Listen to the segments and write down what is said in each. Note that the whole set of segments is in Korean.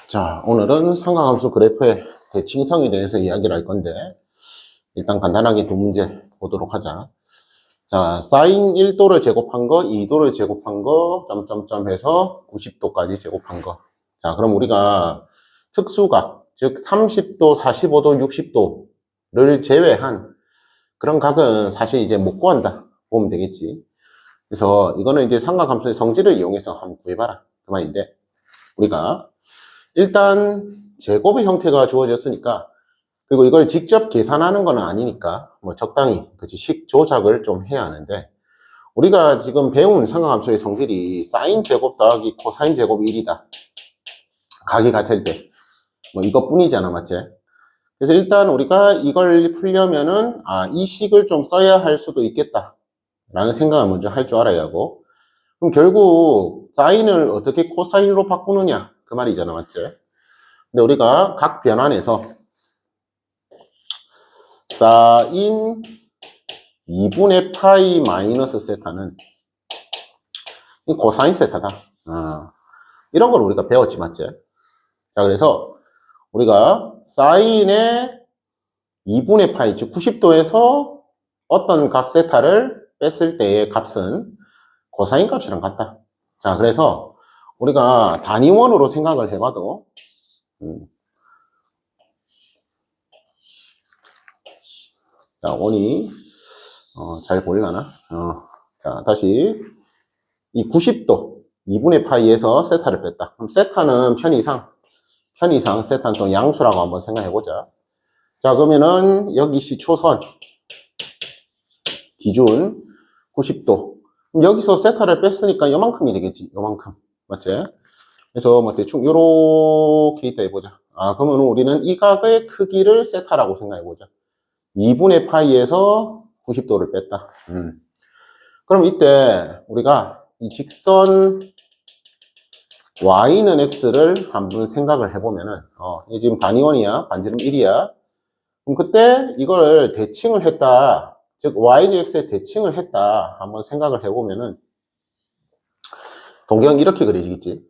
자, 오늘은 삼각함수 그래프의 대칭성에 대해서 이야기를 할 건데, 일단 간단하게 두 문제 보도록 하자. 자, 사인 1도를 제곱한 거, 2도를 제곱한 거, 점점점 해서 90도까지 제곱한 거. 자, 그럼 우리가 특수각, 즉 30도, 45도, 60도를 제외한 그런 각은 사실 이제 못 구한다 보면 되겠지. 그래서 이거는 이제 삼각함수의 성질을 이용해서 한번 구해봐라. 그 말인데, 우리가 일단 제곱의 형태가 주어졌으니까, 그리고 이걸 직접 계산하는 건 아니니까 뭐 적당히 그치 식 조작을 좀 해야 하는데, 우리가 지금 배운 삼각함수의 성질이 사인 제곱 더하기 코사인 제곱 1이다 각이 같을 때 뭐 이것뿐이잖아, 맞지? 그래서 일단 우리가 이걸 풀려면은 이 식을 좀 써야 할 수도 있겠다 라는 생각을 먼저 할 줄 알아야 하고, 그럼 결국 사인을 어떻게 코사인으로 바꾸느냐 그 말이잖아, 맞지? 근데 우리가 각 변환에서 사인 2분의 파이 마이너스 세타는 코사인 세타다. 이런 걸 우리가 배웠지, 맞지? 자, 그래서 우리가 사인의 2분의 파이, 즉 90도에서 어떤 각 세타를 뺐을 때의 값은 코사인 값이랑 같다. 자, 그래서 우리가 단위원으로 생각을 해봐도 자, 원이 잘 보이려나? 자, 다시 이 90도 2분의 파이에서 세타를 뺐다. 그럼 세타는 편의상 세타는 또 양수라고 한번 생각해보자. 자, 그러면은 여기 시초선 기준 90도. 그럼 여기서 세타를 뺐으니까 요만큼이 되겠지. 요만큼. 맞지? 그래서 뭐 대충 요렇게 있다 해보자. 그러면 우리는 이 각의 크기를 세타라고 생각해보자. 2분의 파이에서 90도를 뺐다. 그럼 이때 우리가 이 직선 y는 x를 한번 생각을 해보면은 이게 지금 단위원이야, 반지름 1이야. 그럼 그때 이걸 대칭을 했다, 즉 y는 x에 대칭을 했다 한번 생각을 해보면은 동경이 이렇게 그려지겠지.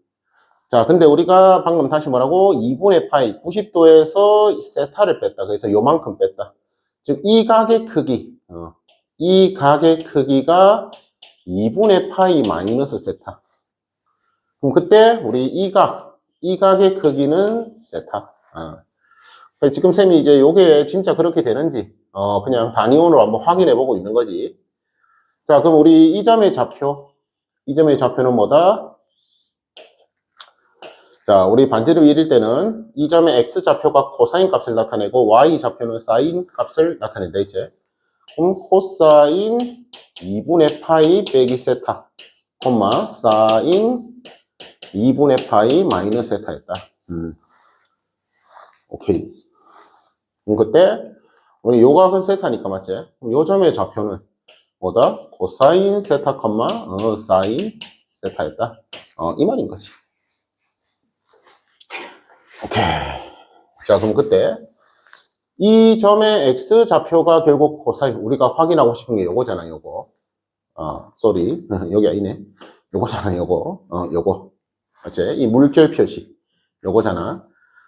자, 근데 우리가 방금 다시 뭐라고? 2분의 파이 90도에서 세타를 뺐다. 그래서 요만큼 뺐다. 즉 이 각의 크기, 이 각의 크기가 2분의 파이 마이너스 세타. 그럼 그때 우리 이 각의 크기는 세타. 지금 쌤이 이제 요게 진짜 그렇게 되는지 그냥 단위원으로 한번 확인해 보고 있는 거지. 자, 그럼 우리 이 점의 좌표는 뭐다? 자, 우리 반지름 1일 때는 이 점의 x좌표가 코사인 값을 나타내고 y좌표는 사인 값을 나타낸다 이제. 그럼 코사인 2분의 파이 빼기 세타, 사인 2분의 파이 마이너스 세타였다. 오케이. 그럼 그때 우리 요 각은 세타니까 맞지? 그럼 요 점의 좌표는 뭐다? 코사인 세타, 사인 세타였다. 이 말인 거지. 오케이. 자, 그럼 그때 이 점의 x좌표가 결국 코사인, 우리가 확인하고 싶은 게 요거잖아, 요거. 쏘리. 여기 아니네. 요거잖아, 요거. 맞지? 이 물결 표시. 요거잖아.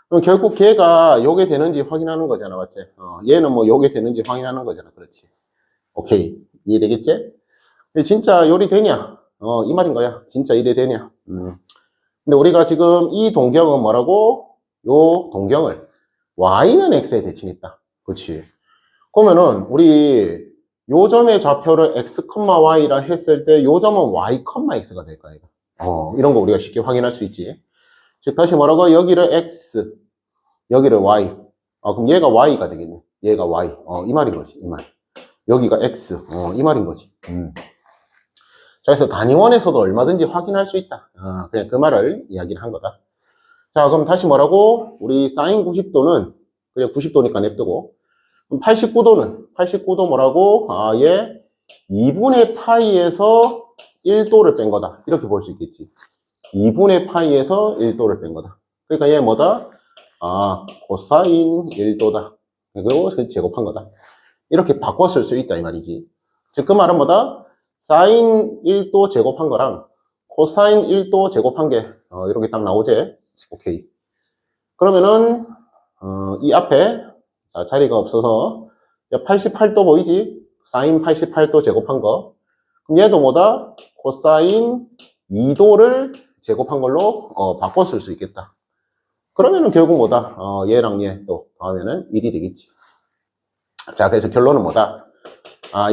그럼 결국 걔가 요게 되는지 확인하는 거잖아, 맞지? 얘는 뭐 요게 되는지 확인하는 거잖아, 그렇지? 오케이. 이해되겠지? 근데 진짜 요리 되냐? 이 말인 거야. 진짜 이래 되냐? 근데 우리가 지금 이 동경은 뭐라고? 요 동경을 y는 x에 대칭했다. 그렇지? 그러면은 우리 요 점의 좌표를 x, y라 했을 때 요 점은 y, x가 될 거야. 이런 거 우리가 쉽게 확인할 수 있지. 즉 다시 뭐라고? 여기를 x, 여기를 y. 그럼 얘가 y가 되겠네. 얘가 y. 이 말인 거지. 이 말. 여기가 x. 이 말인 거지. 자, 그래서 단위원에서도 얼마든지 확인할 수 있다. 그냥 그 말을 이야기를 한 거다. 자, 그럼 다시 뭐라고? 우리 사인 90도는 그냥 90도니까 냅두고, 그럼 89도는 뭐라고? 얘 2분의 파이에서 1도를 뺀 거다. 이렇게 볼 수 있겠지. 2분의 파이에서 1도를 뺀 거다. 그러니까 얘 뭐다? 코사인 1도다. 그리고 제곱한 거다. 이렇게 바꿔 쓸 수 있다 이 말이지. 즉 그 말은 뭐다? 사인 1도 제곱한 거랑 코사인 1도 제곱한 게 이렇게 딱 나오지. 오케이. 그러면은 이 앞에 자리가 없어서 88도 보이지? 사인 88도 제곱한 거. 그럼 얘도 뭐다? 코사인 2도를 제곱한 걸로 바꿔 쓸 수 있겠다. 그러면은 결국 뭐다? 얘랑 얘 또 더하면은 1이 되겠지. 자, 그래서 결론은 뭐다?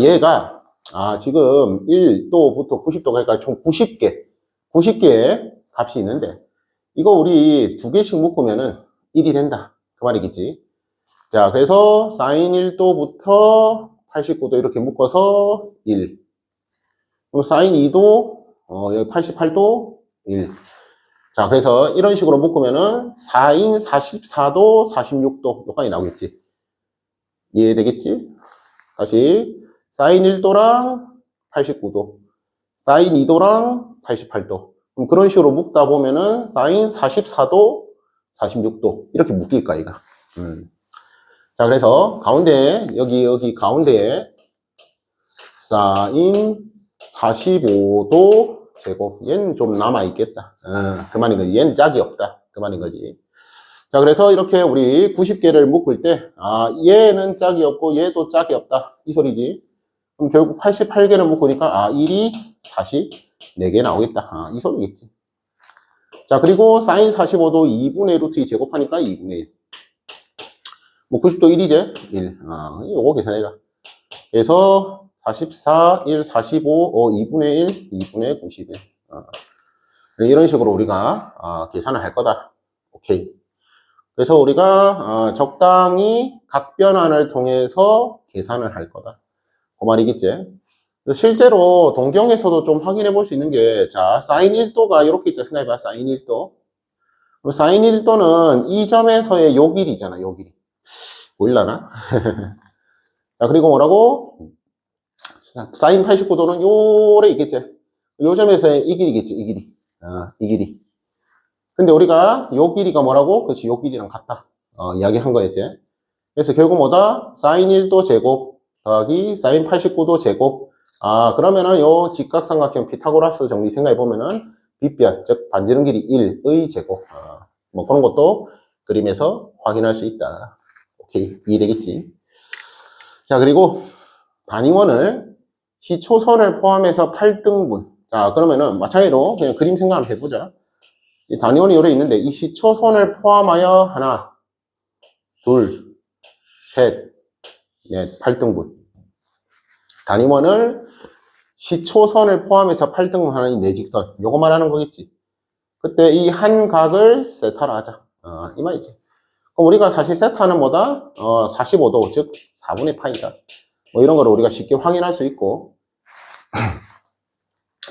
얘가 지금 1도부터 90도까지 총 90개의 값이 있는데 이거 우리 두 개씩 묶으면은 1이 된다. 그 말이겠지. 자, 그래서 사인 1도부터 89도 이렇게 묶어서 1. 그럼 사인 2도, 여기 88도 1. 자, 그래서 이런 식으로 묶으면은 사인 44도, 46도 여기까지 나오겠지. 이해되겠지? 다시 사인 1도랑 89도, 사인 2도랑 88도. 그럼 그런 식으로 묶다 보면은 사인 44도, 46도 이렇게 묶일 거야, 이가. 자, 그래서 가운데 여기 가운데에 사인 45도 제곱. 얘는 좀 남아있겠다. 그 말인 거지. 얘는 짝이 없다. 그 말인 거지. 자, 그래서 이렇게 우리 90개를 묶을 때, 얘는 짝이 없고, 얘도 짝이 없다. 이 소리지. 그럼 결국 88개를 묶으니까, 1이 44개 나오겠다. 이 소리겠지. 자, 그리고 사인 45도 2분의 루트 2 제곱하니까 2분의 1. 뭐 90도 1이제? 1. 요거 계산해라. 그래서 44, 1, 45, 2분의 1, 2분의 91. 이런 식으로 우리가 계산을 할 거다. 오케이. 그래서 우리가 적당히 각변환을 통해서 계산을 할 거다. 그 말이겠지. 실제로 동경에서도 좀 확인해 볼 수 있는 게, 자, 사인 1도가 이렇게 있다 생각해봐. 사인 1도. 사인 1도는 이 점에서의 요 길이잖아, 요 길이. 보일라나? 자, 그리고 뭐라고? 사인 89도는 요래 있겠지. 요 점에서의 이 길이겠지, 이 길이. 이 길이. 근데 우리가 요 길이가 뭐라고? 그렇지, 요 길이랑 같다. 이야기한 거였지. 그래서 결국 뭐다? 사인 1도 제곱 더하기 사인 89도 제곱. 그러면은 요 직각삼각형 피타고라스 정리 생각해보면은 빗변, 즉 반지름 길이 1의 제곱. 뭐 그런 것도 그림에서 확인할 수 있다. 오케이, 이해되겠지? 자, 그리고 단위원을 시초선을 포함해서 8등분. 자, 그러면은 마찬가지로 그냥 그림 생각 한번 해보자. 이 단위원이 요래 있는데 이 시초선을 포함하여 하나, 둘, 셋, 넷, 8등분. 단위원을 시초선을 포함해서 8등분 하는 이 내직선. 요거 말하는 거겠지. 그때 이 한 각을 세타라 하자. 이 말이지. 그럼 우리가 사실 세타는 뭐다? 45도, 즉 4분의 파이다. 뭐 이런 거를 우리가 쉽게 확인할 수 있고.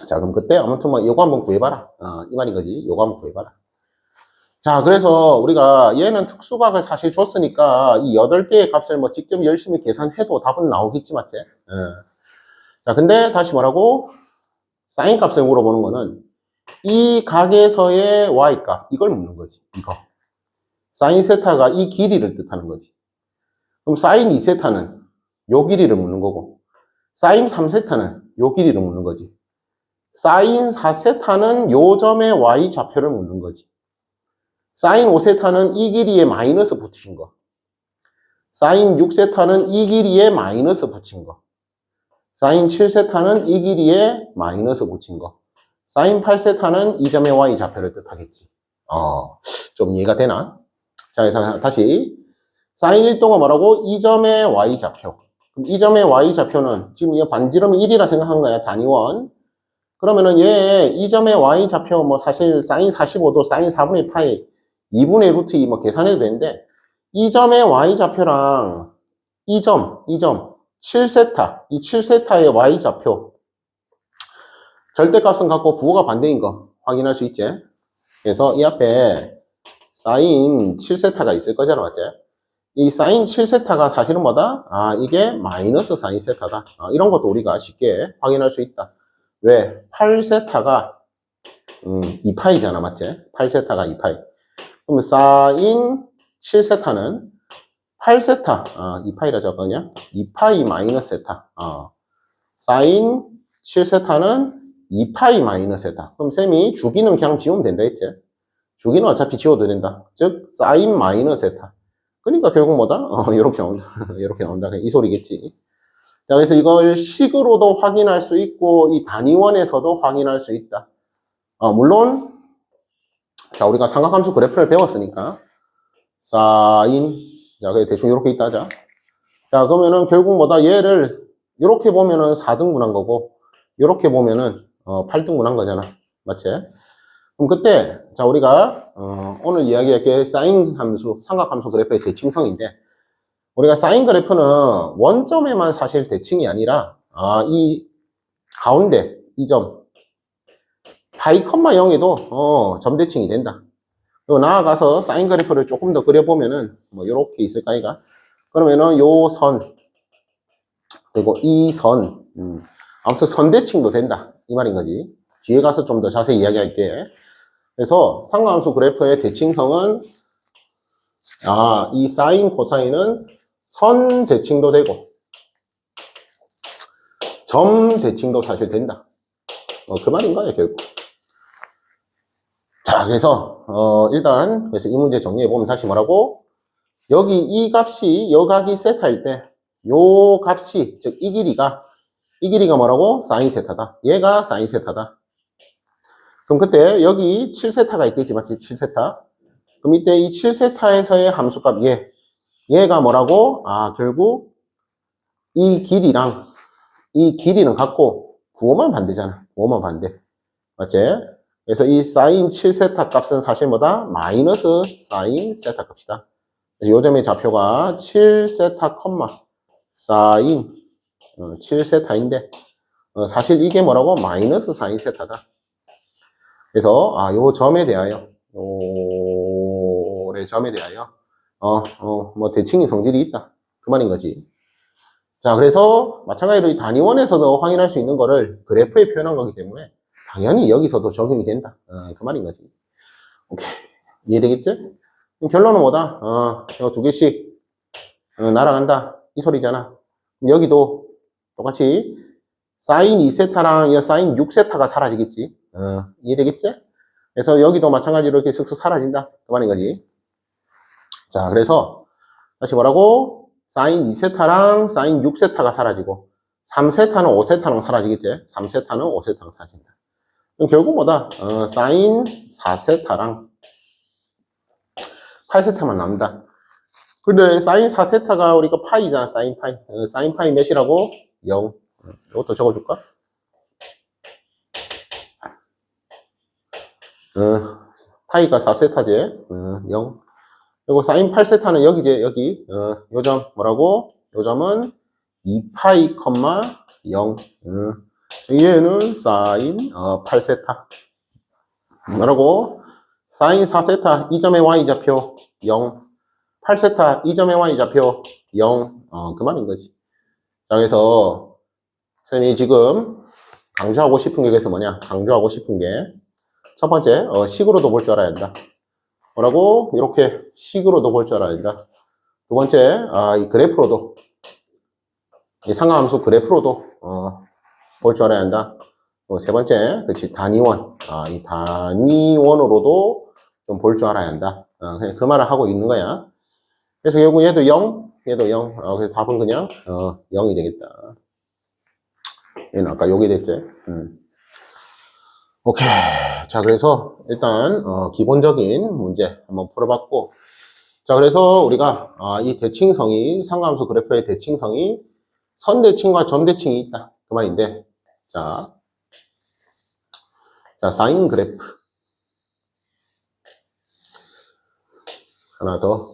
자, 그럼 그때 아무튼 뭐 요거 한번 구해봐라. 이 말인 거지. 요거 한번 구해봐라. 자, 그래서 우리가 얘는 특수각을 사실 줬으니까 이 8개의 값을 뭐 직접 열심히 계산해도 답은 나오겠지, 맞지? 자, 근데 다시 뭐라고? 사인 값을 물어보는 거는 이 각에서의 y값, 이걸 묻는 거지. 이거. 사인 세타가 이 길이를 뜻하는 거지. 그럼 사인 2세타는 요 길이를 묻는 거고, 사인 3세타는 요 길이를 묻는 거지. 사인 4세타는 요 점의 y 좌표를 묻는 거지. 사인 5세타는 이 길이에 마이너스 붙인 거. 사인 6세타는 이 길이에 마이너스 붙인 거. 사인 7세타는 이 길이에 마이너스 붙인 거. 사인 8세타는 이 점의 y 좌표를 뜻하겠지. 좀 이해가 되나? 자, 그래서 다시 사인 1도가 뭐라고? 이 점의 y 좌표. 그럼 이 점의 y 좌표는 지금 이 반지름이 1이라 생각한 거야, 단위원. 그러면은 얘 이 점의 y 좌표 뭐 사실 사인 45도, 사인 4분의 파이, 2분의 루트 2 뭐 계산해도 되는데 이 점의 y 좌표랑 이 점 7세타, 이 7세타의 y 좌표 절대값은 같고 부호가 반대인 거 확인할 수 있지. 그래서 이 앞에 사인 7세타가 있을 거잖아, 맞지? 이 사인 7세타가 사실은 뭐다? 이게 마이너스 사인 세타다. 이런 것도 우리가 쉽게 확인할 수 있다. 왜? 8세타가 2파이잖아, 맞지? 8세타가 2파이. 그럼 사인 7세타는 8세타, 2파이라 적었냐? 2파이 마이너스 세타. 사인 7세타는 2파이 마이너스 세타. 그럼 쌤이 주기는 그냥 지우면 된다 했지? 주기는 어차피 지워도 된다. 즉, 사인 마이너스 세타. 그러니까 결국 뭐다? 이렇게 나온다. 이렇게 나온다. 이 소리겠지. 자, 그래서 이걸 식으로도 확인할 수 있고, 이 단위원에서도 확인할 수 있다. 물론, 자, 우리가 삼각함수 그래프를 배웠으니까, 사인, 자, 그래 대충 이렇게 있다 하자. 자, 그러면은 결국 뭐다? 얘를, 이렇게 보면은 4등분한 거고, 이렇게 보면은, 8등분한 거잖아. 맞지? 그럼 그때, 자, 우리가, 오늘 이야기할 게 사인 함수, 삼각함수 그래프의 대칭성인데, 우리가 사인 그래프는 원점에만 사실 대칭이 아니라, 이 가운데, 이 점, 파이 컴마 0에도, 점 대칭이 된다. 그리고 나아가서 사인 그래프를 조금 더 그려보면은, 뭐, 요렇게 있을까, 이가? 그러면은 요 선, 그리고 이 선, 아무튼 선 대칭도 된다. 이 말인 거지. 뒤에 가서 좀 더 자세히 이야기할게. 그래서 삼각함수 그래프의 대칭성은 이 사인, 코사인은 선 대칭도 되고 점 대칭도 사실 된다. 그 말인 거야 결국. 자, 그래서 일단 그래서 이 문제 정리해 보면 다시 뭐라고? 여기 이 값이 여각이 세타일 때 요 값이 즉 이 길이가 뭐라고? 사인 세타다. 얘가 사인 세타다. 그럼 그때 여기 7세타가 있겠지, 맞지? 7세타. 그럼 이때 이 7세타에서의 함수값 얘가 뭐라고? 결국 이 길이는 같고 부호만 반대잖아. 부호만 반대. 맞지? 그래서 이 사인 7세타 값은 사실 뭐다? 마이너스 사인 세타 값이다. 그래서 요점의 좌표가 7세타 컴마 사인 7세타인데 사실 이게 뭐라고? 마이너스 사인 세타다. 그래서 요 점에 대하여 요의 점에 대하여 뭐 대칭이 성질이 있다. 그 말인 거지. 자, 그래서 마찬가지로 이 단위원에서도 확인할 수 있는 거를 그래프에 표현한 거기 때문에 당연히 여기서도 적용이 된다. 그 말인 거지. 오케이. 이해되겠지? 결론은 뭐다? 이거 두 개씩 날아간다. 이 소리잖아. 여기도 똑같이 사인 2세타랑 사인 6세타가 사라지겠지. 이해되겠지? 그래서 여기도 마찬가지로 이렇게 슥슥 사라진다. 그 말인 거지. 자, 그래서 다시 뭐라고? 사인 2세타랑 사인 6세타가 사라지고 3세타는 5세타는 사라지겠지? 3세타는 5세타는 사라진다. 그럼 결국 뭐다? 사인 4세타랑 8세타만 남는다. 근데 사인 4세타가 우리가 파이잖아. 사인 파이. 사인 파이 몇이라고? 0. 이것도 적어줄까? 파이가 4세타지. 0. 그리고 사인 8세타는 여기지, 여기. 요점 뭐라고? 요점은 2파이, 0. 얘는 사인 8세타. 뭐라고? 사인 4세타, 이 점의 y좌표 0. 8세타, 이 점의 y좌표 0. 그 말인 거지. 자, 그래서 선생님이 지금 강조하고 싶은 게 그래서 뭐냐? 강조하고 싶은 게 첫 번째, 식으로도 볼 줄 알아야 한다. 뭐라고? 이렇게 식으로도 볼 줄 알아야 된다. 두 번째, 이 그래프로도, 이 상하함수 그래프로도, 볼 줄 알아야 한다. 세 번째, 그치, 단위원. 이 단위원으로도 좀 볼 줄 알아야 한다. 그냥 그 말을 하고 있는 거야. 그래서 결국 얘도 0, 얘도 0. 그래서 답은 그냥, 0이 되겠다. 얘는 아까 여기 됐지. 오케이. 자, 그래서 일단 기본적인 문제 한번 풀어봤고, 자, 그래서 우리가 이 대칭성이 상가함수 그래프의 대칭성이 선대칭과 점대칭이 있다 그 말인데, 자, 사인 그래프 하나 더.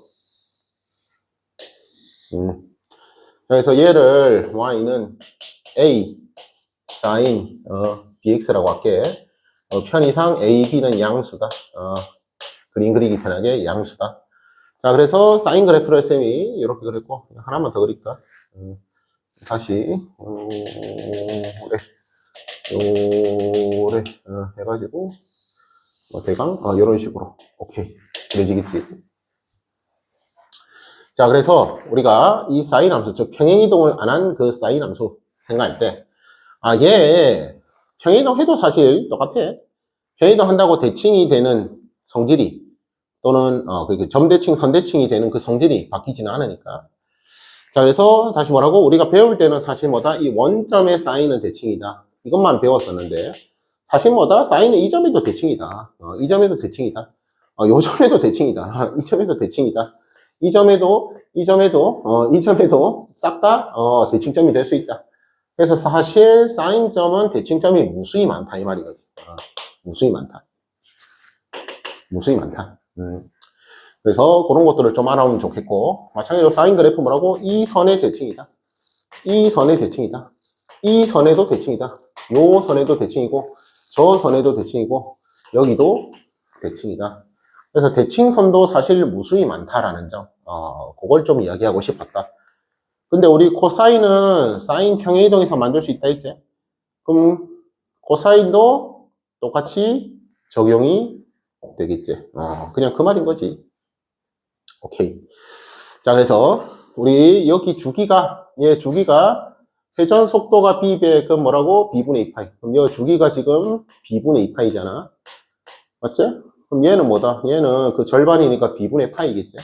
그래서 얘를 y는 a 사인 bx라고 할게. 편의상 A, B는 양수다. 그림 그리기 편하게 양수다. 자, 그래서 사인 그래프를 쌤이 이렇게 그렸고, 하나만 더 그릴까? 다시, 요래, 해가지고, 뭐, 대강, 이런 식으로. 오케이. 그려지겠지. 자, 그래서 우리가 이 사인 함수, 즉, 평행이동을 안 한 그 사인 함수 생각할 때, 얘, 평행이동 해도 사실 똑같아. 평행이동 한다고 대칭이 되는 성질이 또는 그 점대칭, 선대칭이 되는 그 성질이 바뀌지는 않으니까. 자, 그래서 다시 뭐라고? 우리가 배울 때는 사실 뭐다? 이 원점에 쌓이는 대칭이다. 이것만 배웠었는데 사실 뭐다? 쌓이는 이 점에도 대칭이다. 이 점에도 대칭이다. 요 점에도 대칭이다. 이 점에도 대칭이다. 이 점에도 이 점에도 싹 다 대칭점이 될 수 있다. 그래서 사실 쌓인 점은 대칭점이 무수히 많다 이 말이거든. 무수히 많다. 무수히 많다. 그래서 그런 것들을 좀 알아오면 좋겠고, 마찬가지로 사인 그래프 뭐라고? 이 선의 대칭이다. 이 선의 대칭이다. 이 선에도 대칭이다. 요 선에도 대칭이고, 저 선에도 대칭이고, 여기도 대칭이다. 그래서 대칭선도 사실 무수히 많다라는 점, 그걸 좀 이야기하고 싶었다. 근데 우리 코사인은 사인 평행이동에서 만들 수 있다 했지? 그럼 코사인도 똑같이 적용이 되겠지. 그냥 그 말인 거지. 오케이. 자, 그래서 우리 여기 주기가 회전 속도가 b배 그럼 뭐라고? b분의 2파이. 그럼 이 주기가 지금 b분의 2파이잖아. 맞지? 그럼 얘는 뭐다? 얘는 그 절반이니까 b분의 파이겠지.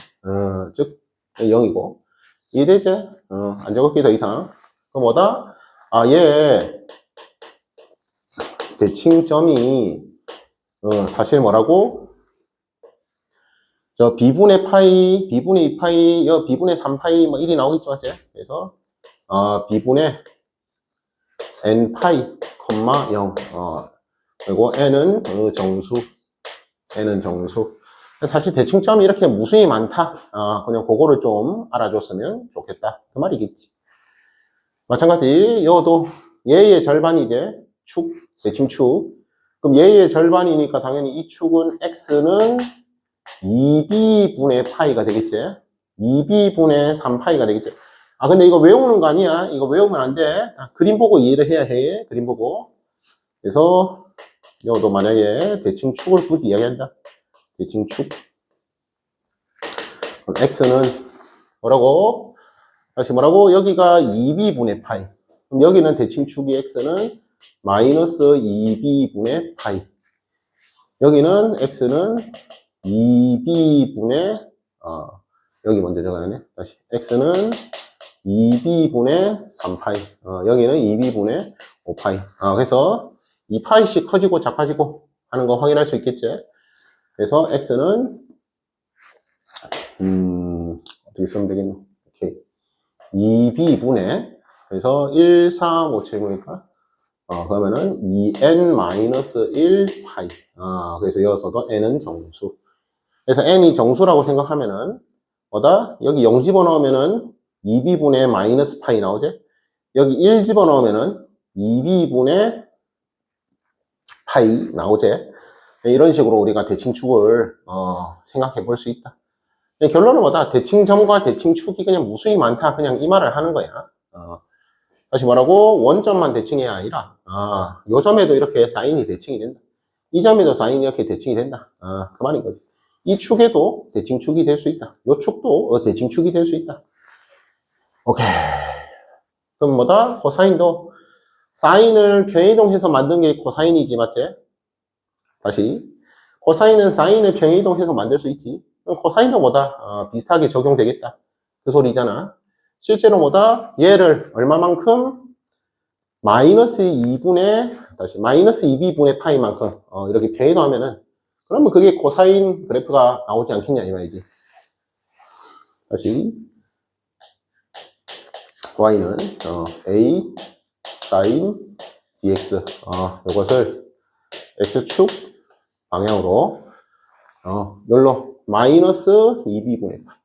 즉 0이고. 이해되지? 안 적을게 더 이상. 그럼 뭐다? 얘 대칭점이 사실 뭐라고? 저 b분의 파이, b분의 2파이, b분의 3파이 뭐 1이 나오겠죠, 맞지? 그래서 b분의 n파이, 0. 그리고 n은 정수. 사실 대칭점이 이렇게 무수히 많다. 그냥 그거를 좀 알아줬으면 좋겠다. 그 말이겠지. 마찬가지, 여도 얘의 절반이 이제 축, 대칭축. 그럼 얘의 절반이니까 당연히 이 축은 x는 2b분의 파이가 되겠지. 2b분의 3파이가 되겠지. 근데 이거 외우는 거 아니야. 이거 외우면 안 돼. 그림 보고 이해를 해야 해. 그림 보고. 그래서 이것도 만약에 대칭축을 굳이 이야기한다. 대칭축. 그럼 x는 뭐라고? 다시 뭐라고? 여기가 2b분의 파이. 그럼 여기는 대칭축이 x는 마이너스 2b분의 파이. 여기는 x는 2b분의 여기 먼저 적어야네. 다시 x는 2b분의 3파이. 여기는 2b분의 5파이. 그래서 2파이씩 커지고 작아지고 하는 거 확인할 수 있겠지. 그래서 x는 어떻게 쓰면 되겠노? 오케이. 2b분의 그래서 1, 3, 5, 7, 9니까 그러면은 2n-1 파이. 그래서 여기서도 n은 정수. 그래서 n이 정수라고 생각하면은 뭐다? 여기 0 집어넣으면은 2b분의 마이너스 파이 나오지? 여기 1 집어넣으면은 2b분의 파이 나오지? 이런 식으로 우리가 대칭축을 생각해 볼 수 있다. 결론은 뭐다? 대칭점과 대칭축이 그냥 무수히 많다. 그냥 이 말을 하는 거야. 다시 뭐라고? 원점만 대칭이 아니라 요 점에도 이렇게 사인이 대칭이 된다. 이 점에도 사인이 이렇게 대칭이 된다. 그 말인 거지. 이 축에도 대칭축이 될 수 있다. 요 축도 대칭축이 될 수 있다. 오케이. 그럼 뭐다? 코사인도 사인을 평행이동해서 만든 게 코사인이지, 맞지? 다시 코사인은 사인을 평행이동해서 만들 수 있지. 그럼 코사인도 뭐다? 비슷하게 적용되겠다. 그 소리잖아. 실제로 뭐다? 얘를 얼마만큼? 마이너스 2분의 다시 마이너스 2b분의 파이만큼 이렇게 평행이동하면은 그러면 그게 코사인 그래프가 나오지 않겠냐 이 말이지. 다시 y는 a sin dx 이것을 x축 방향으로 열로 마이너스 2b분의 파이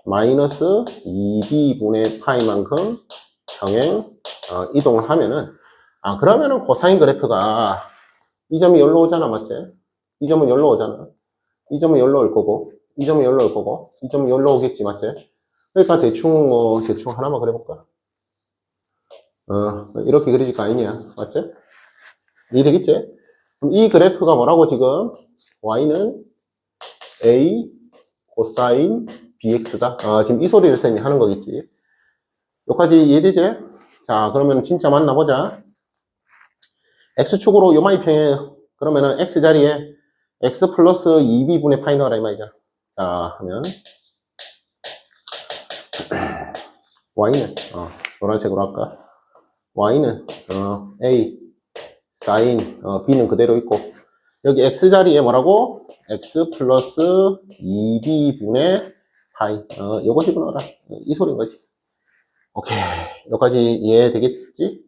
마이너스 2b분의 파이만큼 평행 이동을 하면은 그러면은 코사인 그래프가 이 점이 열로 오잖아, 맞지? 이 점은 열로 오잖아. 이 점은 열로 올 거고, 이 점은 열로 올 거고, 이 점은 열로 오겠지, 맞지? 그러니까 대충 하나만 그려볼까? 이렇게 그려질 거 아니냐, 맞지? 이해되겠지? 그럼 이 그래프가 뭐라고 지금? y는 a 코사인 bx다. 지금 이 소리를 쌤이 하는 거겠지. 여기까지 이해되지? 자, 그러면 진짜 만나보자. x축으로 요만이 평행, 그러면은 x 자리에 x 플러스 2b분의 파이 넣어라 이 말이잖아. 자, 하면 y는 노란색으로 할까? y는 a 사인 b는 그대로 있고 여기 x 자리에 뭐라고? x 플러스 2b분의 파이 요거 집어넣어라. 이 소리인 거지. 오케이. 여기까지 이해되겠지?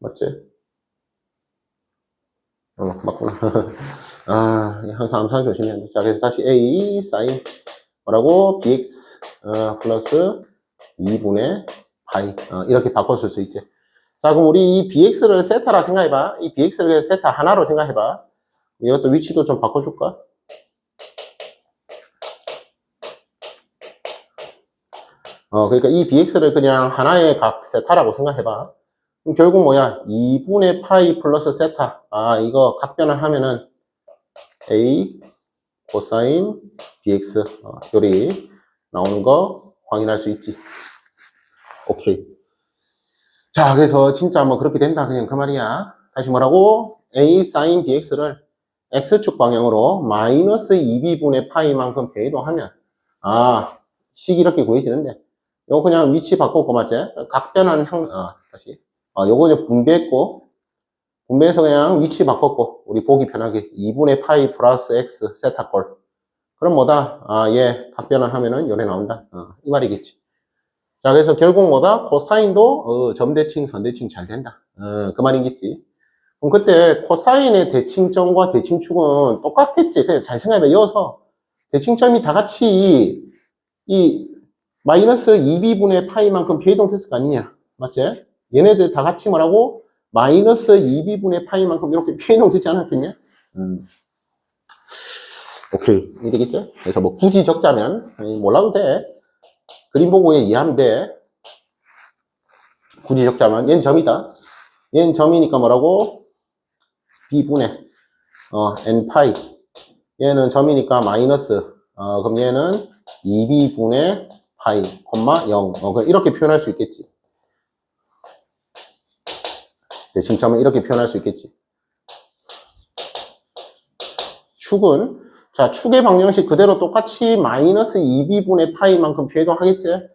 맞지? 맞구나. 아, 항상 암산 조심해야 돼. 자, 그래서 다시 a 사인 뭐라고? bx 플러스 2분의 파이 이렇게 바꿨을 수 있지. 자, 그럼 우리 이 bx를 세타라 생각해봐. 이 bx를 세타 하나로 생각해봐. 이것도 위치도 좀 바꿔줄까? 그러니까 이 bx를 그냥 하나의 각 세타라고 생각해봐. 그럼 결국 뭐야? 2분의 파이 플러스 세타. 아, 이거 각변을 하면은 a 코사인 bx 요리 나오는 거 확인할 수 있지. 오케이. 자, 그래서 진짜 뭐 그렇게 된다. 그냥 그 말이야. 다시 뭐라고? a 사인 bx를 x축 방향으로 마이너스 2b분의 파이만큼 배이동하면 식 이렇게 구해지는데 요거 그냥 위치 바꾸고 맞지? 각변한 다시 요거 이제 분배했고 분배해서 그냥 위치 바꿨고 우리 보기 편하게 2분의 파이 플러스 x 세타꼴 그럼 뭐다? 얘 각변을 하면은 요래 나온다. 이 말이겠지. 자, 그래서 결국 뭐다? 코사인도 점대칭, 선대칭 잘 된다. 그 말이겠지. 그럼 그때 코사인의 대칭점과 대칭축은 똑같겠지. 그냥 잘 생각해봐. 이어서 대칭점이 다 같이 이 마이너스 2b분의 파이만큼 비이동됐을 거 아니냐. 맞지? 얘네들 다 같이 뭐라고? 마이너스 2b분의 파이만큼 이렇게 비이동되지 않았겠냐? 오케이. 이해되겠죠? 그래서 뭐 굳이 적자면 몰라도 돼. 그림 보고 이해하면 돼. 굳이 적자면 얘는 점이다. 얘는 점이니까 뭐라고? b분의 n파이. 얘는 점이니까 마이너스 그럼 얘는 2b분의 파이, 0 이렇게 표현할 수 있겠지. 대칭점은 이렇게 표현할 수 있겠지. 축은 자, 축의 방정식 그대로 똑같이 마이너스 2b분의 파이만큼 표현하겠지.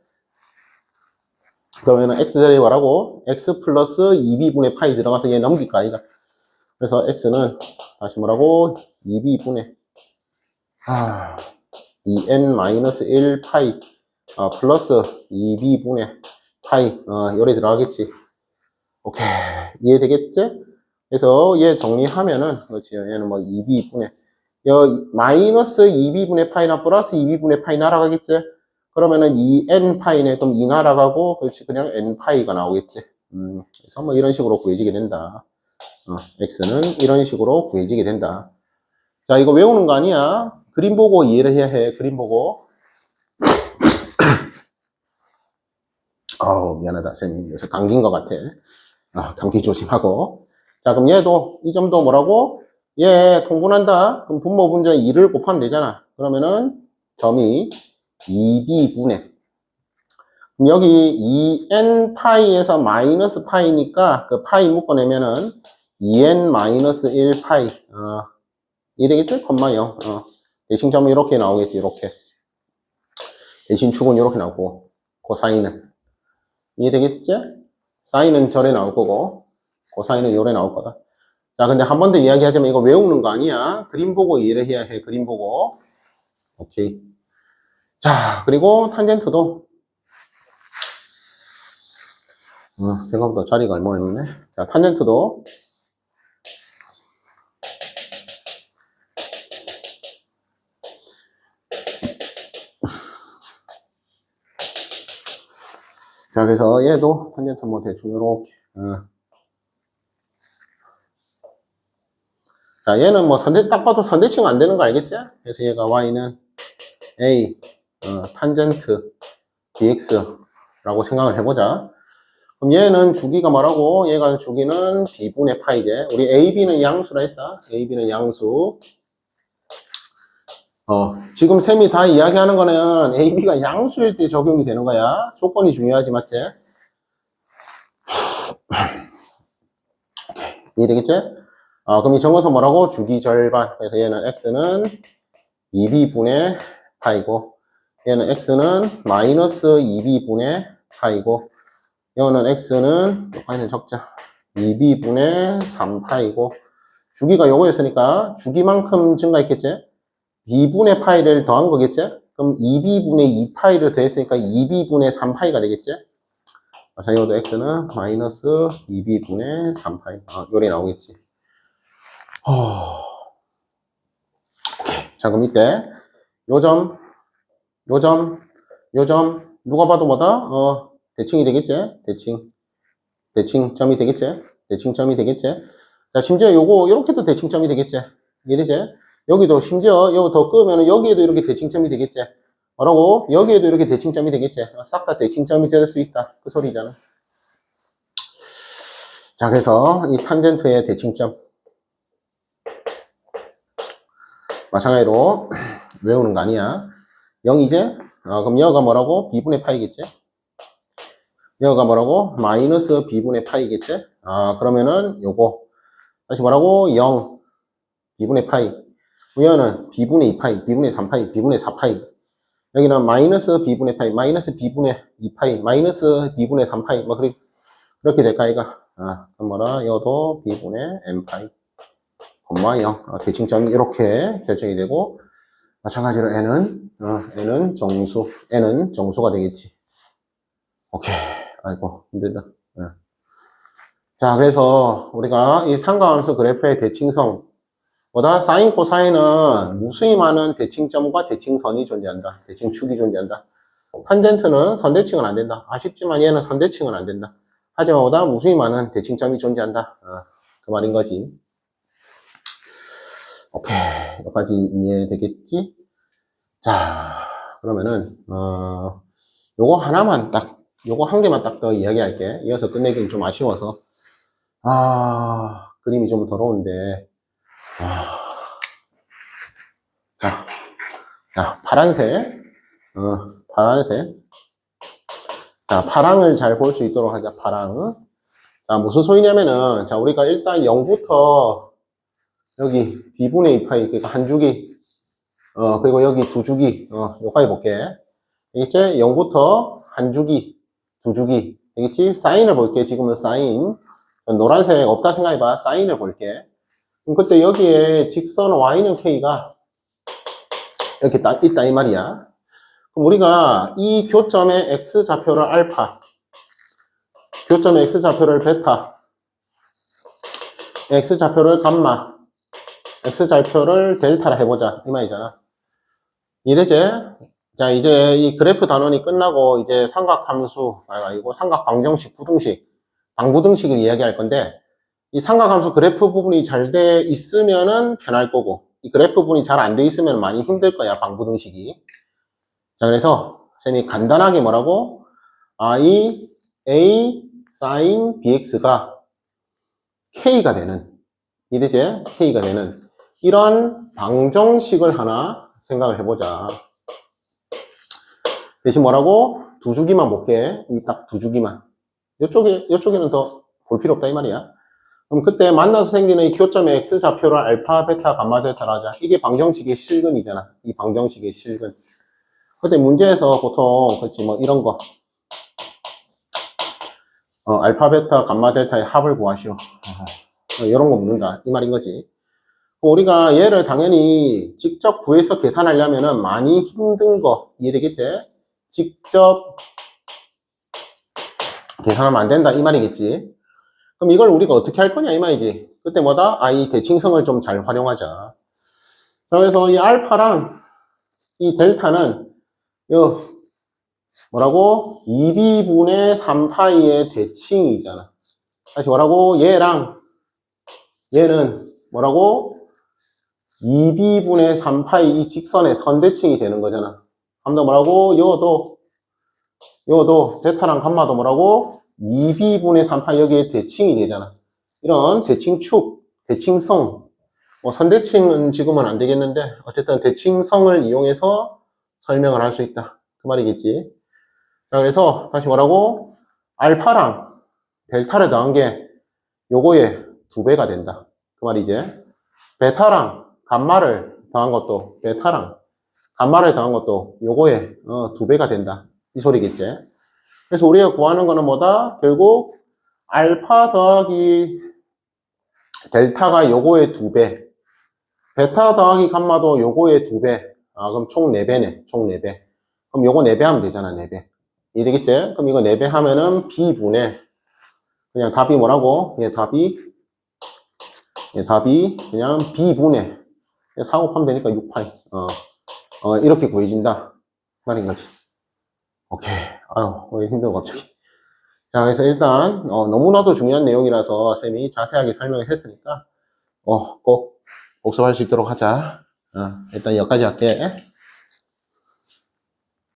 그러면은 x자리에 뭐라고? x 플러스 2b분의 파이 들어가서 얘 넘길까, 이거. 그래서 x는 다시 뭐라고? 2b분의 2n-1 파이 플러스 2b분의 파이 요래 들어가겠지. 오케이. 이해되겠지? 그래서 얘 정리하면은 그렇지. 얘는 뭐 2b분의 마이너스 2b분의 파이나 플러스 2b분의 파이 날아가겠지? 그러면은 2n 파이네. 그럼 2 날아가고, 그렇지. 그냥 n 파이가 나오겠지. 그래서 뭐 이런 식으로 구해지게 된다. x는 이런 식으로 구해지게 된다. 자, 이거 외우는 거 아니야. 그림 보고 이해를 해야 해. 그림 보고. 미안하다. 쌤이 요새 감기인 것 같아. 감기 조심하고. 자, 그럼 얘도, 이 점도 뭐라고? 얘 통분한다. 그럼 분모 분자에 2를 곱하면 되잖아. 그러면은 점이 2b분의. 그럼 여기 2n 파이에서 마이너스 파이니까 그 파이 묶어내면은 2n 마이너스 1 파이. 이해되겠지? 콤마 0. 대칭점은 이렇게 나오겠지. 이렇게. 대칭축은 이렇게 나오고. 코사인은. 이해되겠지? 사인은 저래 나올 거고. 코사인은 요래 나올 거다. 자, 근데 한 번 더 이야기하자면 이거 외우는 거 아니야. 그림 보고 이해를 해야 해. 그림 보고. 오케이. 자, 그리고 탄젠트도. 생각보다 자리가 얼마 있네. 자, 탄젠트도. 자, 그래서 얘도 탄젠트 뭐 대충 요렇게. 자, 얘는 뭐 딱 봐도 선대칭 안 되는 거 알겠지? 그래서 얘가 y는 a 탄젠트 dx라고 생각을 해보자. 그럼 얘는 주기가 뭐라고? 얘가 주기는 b분의 파이제. 우리 ab는 양수라 했다. ab는 양수. 지금 쌤이 다 이야기하는 거는 ab가 양수일 때 적용이 되는 거야. 조건이 중요하지, 맞지? 이해되겠지? 그럼 이 정근선 뭐라고? 주기 절반. 그래서 얘는 x는 2b분의 파이고, 얘는 x는 마이너스 2b분의 파이고, 얘는 x는, 파이는 적자. 2b분의 3파이고, 주기가 요거였으니까, 주기만큼 증가했겠지? b분의 파이를 더한 거겠지? 그럼 2b분의 2파이를 더했으니까 2b분의 3파이가 되겠지? 자, 이것도 x는 마이너스 2b분의 3파이. 요리 나오겠지. 자, 그럼 이때, 요점, 누가 봐도 뭐다? 대칭이 되겠지? 대칭점이 되겠지? 대칭점이 되겠지? 자, 심지어 요거, 요렇게도 대칭점이 되겠지? 이해되지? 여기도, 심지어, 요거 더 끄면 여기에도 이렇게 대칭점이 되겠지? 뭐라고? 여기에도 이렇게 대칭점이 되겠지? 싹 다 대칭점이 될 수 있다. 그 소리잖아. 자, 그래서 이 탄젠트의 대칭점. 마찬가지로 외우는 거 아니야. 0이제? 그럼 여가 뭐라고? b분의 파이겠지? 여가 뭐라고? 마이너스 b분의 파이겠지? 그러면은 요거 다시 뭐라고? 0 b분의 파이. 여는 b분의 2파이, b분의 3파이, b분의 4파이. 여기는 마이너스 b분의 파이, 마이너스 b분의 2파이, 마이너스 b분의 3파이. 뭐 그렇게 될까 이거? 그럼 뭐라? 여도 b분의 n파이. 콤마 0. 대칭점이 이렇게 결정이 되고, 마찬가지로 n은 정수가 되겠지. 오케이. 아이고, 힘들다. 자, 그래서 우리가 이 삼각함수 그래프의 대칭성, 보다 사인, 코사인은 무수히 많은 대칭점과 대칭선이 존재한다. 대칭축이 존재한다. 탄젠트는 선대칭은 안 된다. 아쉽지만 얘는 선대칭은 안 된다. 하지만 보다 무수히 많은 대칭점이 존재한다. 그 말인 거지. 오케이. 여기까지 이해되겠지? 자, 그러면은, 요거 한 개만 딱 더 이야기할게. 이어서 끝내기는 좀 아쉬워서. 그림이 좀 더러운데. 자, 파란색. 자, 파랑을 잘 볼 수 있도록 하자, 파랑. 자, 무슨 소리냐면은, 자, 우리가 일단 0부터 여기 b분의 2파이, 그러니까 한 주기, 그리고 여기 두 주기, 여기까지 볼게. 알겠지? 0부터 한 주기, 두 주기. 알겠지? 사인을 볼게. 지금은 사인. 노란색 없다 생각해봐. 사인을 볼게. 그럼 그때 여기에 직선 y는 k가 이렇게 딱 있다 이 말이야. 그럼 우리가 이 교점의 x좌표를 알파, 교점의 x좌표를 베타, x좌표를 감마, x좌표를 델타라 해보자 이 말이잖아. 이래지? 자, 이제 이 그래프 단원이 끝나고 이제 삼각함수, 아니고 삼각방정식, 부등식, 방부등식을 이야기할 건데, 이 삼각함수 그래프 부분이 잘 돼 있으면은 편할 거고, 이 그래프 부분이 잘 안 돼 있으면 많이 힘들 거야, 방부등식이. 자, 그래서 쌤이 간단하게 뭐라고? 이 a sin bx가 k가 되는, 이래지? k가 되는 이런 방정식을 하나 생각을 해보자. 대신 뭐라고? 두 주기만 볼게. 이 딱 두 주기만. 이쪽에는 더 볼 필요 없다 이 말이야. 그럼 그때 만나서 생기는 이 교점의 x좌표를 알파, 베타, 감마, 델타로 하자. 이게 방정식의 실근이잖아. 이 방정식의 실근. 그때 문제에서 보통 그렇지 뭐 이런 거 알파, 베타, 감마, 델타의 합을 구하시오. 이런 거 묻는다 이 말인 거지. 우리가 얘를 당연히 직접 구해서 계산하려면은 많이 힘든 거 이해되겠지? 직접 계산하면 안 된다 이 말이겠지. 그럼 이걸 우리가 어떻게 할 거냐 이 말이지. 그때 뭐다? 이 대칭성을 좀 잘 활용하자. 그래서 이 알파랑 이 델타는 요 뭐라고? 2b분의 3파이의 대칭이잖아. 다시 뭐라고? 얘랑 얘는 뭐라고? 2b분의 3파이 이 직선의 선대칭이 되는 거잖아. 한번 더 뭐라고? 요도 베타랑 감마도 뭐라고? 2b분의 3파이 여기에 대칭이 되잖아. 이런 대칭축, 대칭성, 뭐 선대칭은 지금은 안 되겠는데 어쨌든 대칭성을 이용해서 설명을 할 수 있다. 그 말이겠지. 자, 그래서 다시 뭐라고? 알파랑 델타를 더한 게 요거의 2배가 된다. 그 말이지. 베타랑 감마를 더한 것도, 베타랑 감마를 더한 것도 요거의 2배가 된다. 이 소리겠지. 그래서 우리가 구하는 거는 뭐다? 결국 알파 더하기 델타가 요거의 2배, 베타 더하기 감마도 요거의 2배. 아, 그럼 총 4배네. 총 4배. 그럼 요거 4배 하면 되잖아, 4배. 이해되겠지? 그럼 이거 4배 하면은 B분의, 그냥 답이 뭐라고? 답이 그냥 B분의 4 곱하면 되니까 6파이. 이렇게 구해진다. 말인 거지. 오케이. 아유, 왜 힘들어, 갑자기. 자, 그래서 일단, 너무나도 중요한 내용이라서 쌤이 자세하게 설명을 했으니까, 꼭 복습할 수 있도록 하자. 일단 여기까지 할게.